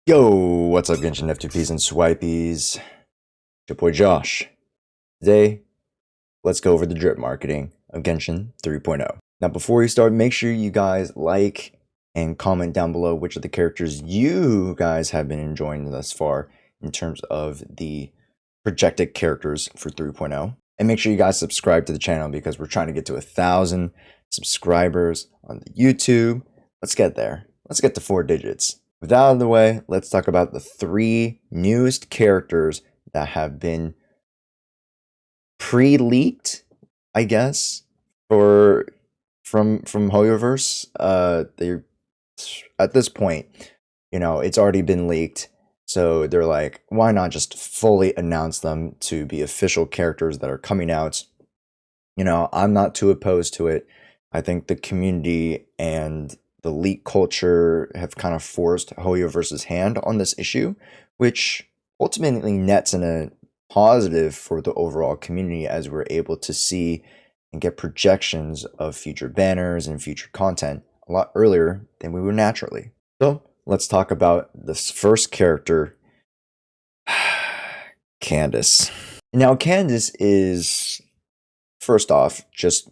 Yo, what's up, Genshin F2Ps and Swipies? Your boy Josh. Today, let's go over the drip marketing of Genshin 3.0. Now, before we start, make sure you guys like and comment down below which of the characters you guys have been enjoying thus far in terms of the projected characters for 3.0. And make sure you guys subscribe to the channel because we're trying to get to 1,000 subscribers on the YouTube. Let's get there. Let's get to 4 digits. With that out of the way, let's talk about the 3 newest characters that have been pre-leaked, I guess, from Hoyoverse. They at this point, it's already been leaked, so they're like, why not just fully announce them to be official characters that are coming out? I'm not too opposed to it. I think the community and the leak culture have kind of forced Hoyoverse's hand on this issue, which ultimately nets in a positive for the overall community as we're able to see and get projections of future banners and future content a lot earlier than we would naturally. So let's talk about this first character, Candice. Now, Candice is, first off, just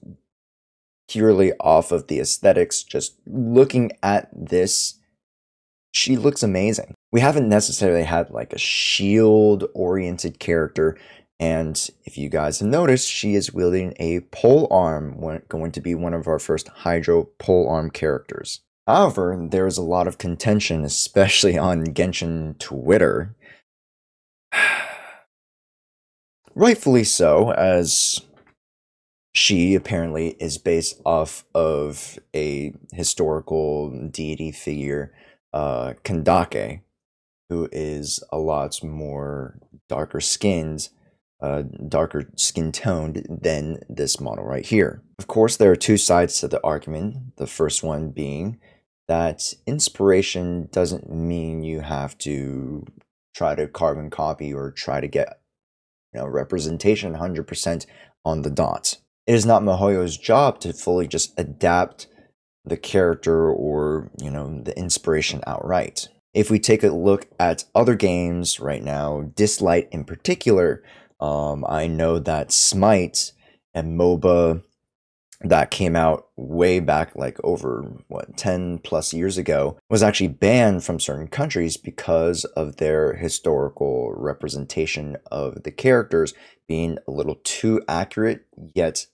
purely off of the aesthetics, just looking at this, she looks amazing. We haven't necessarily had like a shield oriented character, and if you guys have noticed, she is wielding a pole arm, going to be one of our first Hydro pole arm characters. However, there's a lot of contention, especially on Genshin Twitter. Rightfully so, as she apparently is based off of a historical deity figure, Kandake, who is a lot more darker skinned, darker skin toned than this model right here. Of course, there are 2 sides to the argument. The first one being that inspiration doesn't mean you have to try to carbon copy or try to get representation 100% on the dot. It is not MiHoYo's job to fully just adapt the character or, the inspiration outright. If we take a look at other games right now, Dislight in particular, I know that Smite, a MOBA that came out way back, like over 10 plus years ago, was actually banned from certain countries because of their historical representation of the characters being a little too accurate, yet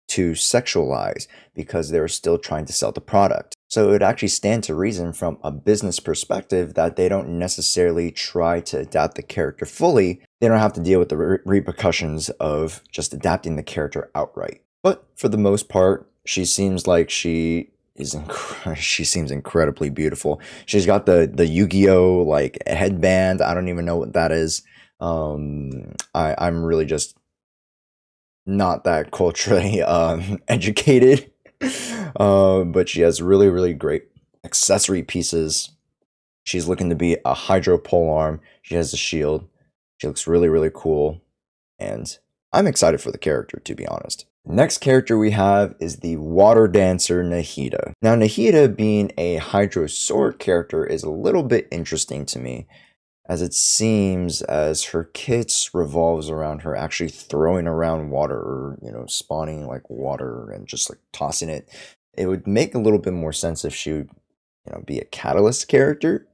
too sexualized, because they're still trying to sell the product. So it would actually stand to reason from a business perspective that they don't necessarily try to adapt the character fully. They don't have to deal with the repercussions of just adapting the character outright. But for the most part, she seems like she seems incredibly beautiful. She's got the Yu-Gi-Oh like headband. I don't even know what that is. I'm really just not that culturally educated, but she has really great accessory pieces. She's looking to be a Hydro pole arm. She has a shield. She looks really cool, and I'm excited for the character, to be honest. Next character we have is the water dancer Nejita. Now, Nejita being a Hydro sword character is a little bit interesting to me, as it seems as her kit revolves around her actually throwing around water, or spawning like water and just like tossing it. It would make a little bit more sense if she would be a catalyst character,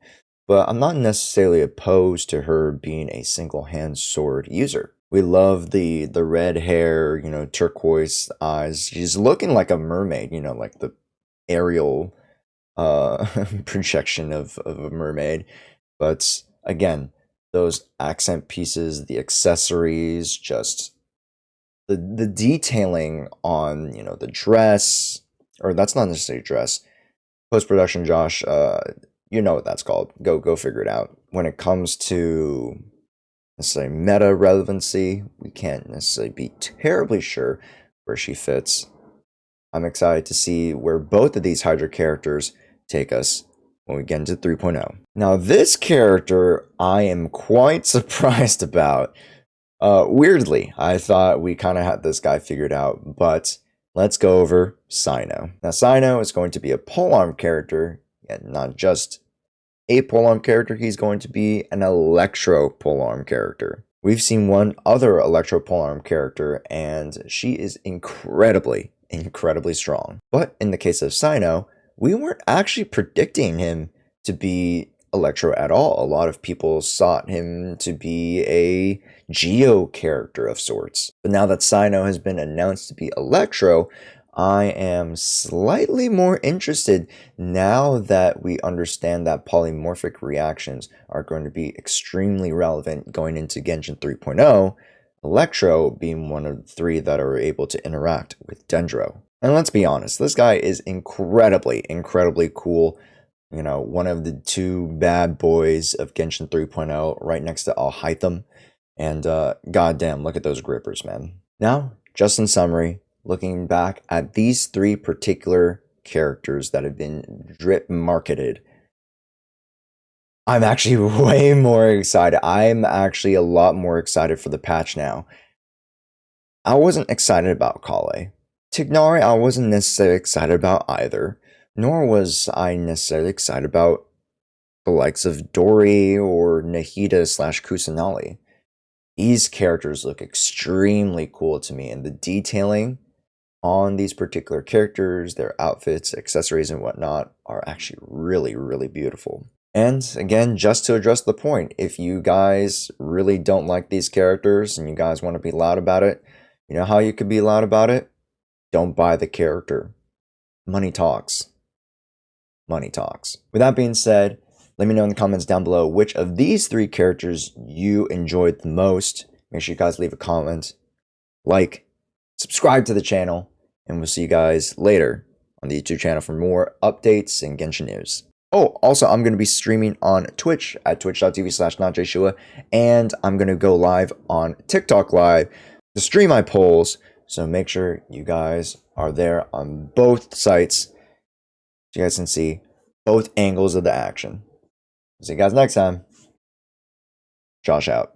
but I'm not necessarily opposed to her being a single hand sword user. We love the red hair, turquoise eyes. She's looking like a mermaid, like the aerial projection of a mermaid. But again, those accent pieces, the accessories, just the detailing on, the dress, or that's not necessarily dress. Post-production, Josh, you know what that's called. Go figure it out. When it comes to necessarily meta relevancy, we can't necessarily be terribly sure where she fits. I'm excited to see where both of these Hydra characters take us when we get into 3.0. Now, this character I am quite surprised about. Weirdly, I thought we kind of had this guy figured out, but let's go over Cyno. Now, Cyno is going to be a polearm character, and not just a polearm character, he's going to be an electro polearm character. We've seen one other electro polearm character, and she is incredibly strong. But in the case of Sino, we weren't actually predicting him to be electro at all. A lot of people sought him to be a Geo character of sorts. But now that Sino has been announced to be electro, I am slightly more interested now that we understand that polymorphic reactions are going to be extremely relevant going into Genshin 3.0, Electro being one of the three that are able to interact with Dendro. And let's be honest, this guy is incredibly cool. You know, one of the two bad boys of Genshin 3.0 right next to Alhaitham. And goddamn, look at those grippers, man. Now, just in summary, looking back at these three particular characters that have been drip marketed, I'm actually way more excited. I'm actually a lot more excited for the patch now. I wasn't excited about Kale. Tignari, I wasn't necessarily excited about either, nor was I necessarily excited about the likes of Dori or Nejita / Kusanali. These characters look extremely cool to me, and the detailing on these particular characters, their outfits, accessories, and whatnot are actually really beautiful. And again, just to address the point, if you guys really don't like these characters and you guys want to be loud about it, you know how you could be loud about it? Don't buy the character. Money talks. Money talks. With that being said, let me know in the comments down below which of these three characters you enjoyed the most. Make sure you guys leave a comment, like, subscribe to the channel, and we'll see you guys later on the YouTube channel for more updates and Genshin news. Oh, also, I'm going to be streaming on Twitch at twitch.tv/notjshoea, and I'm going to go live on TikTok Live to stream my polls, so make sure you guys are there on both sites so you guys can see both angles of the action. See you guys next time. Josh out.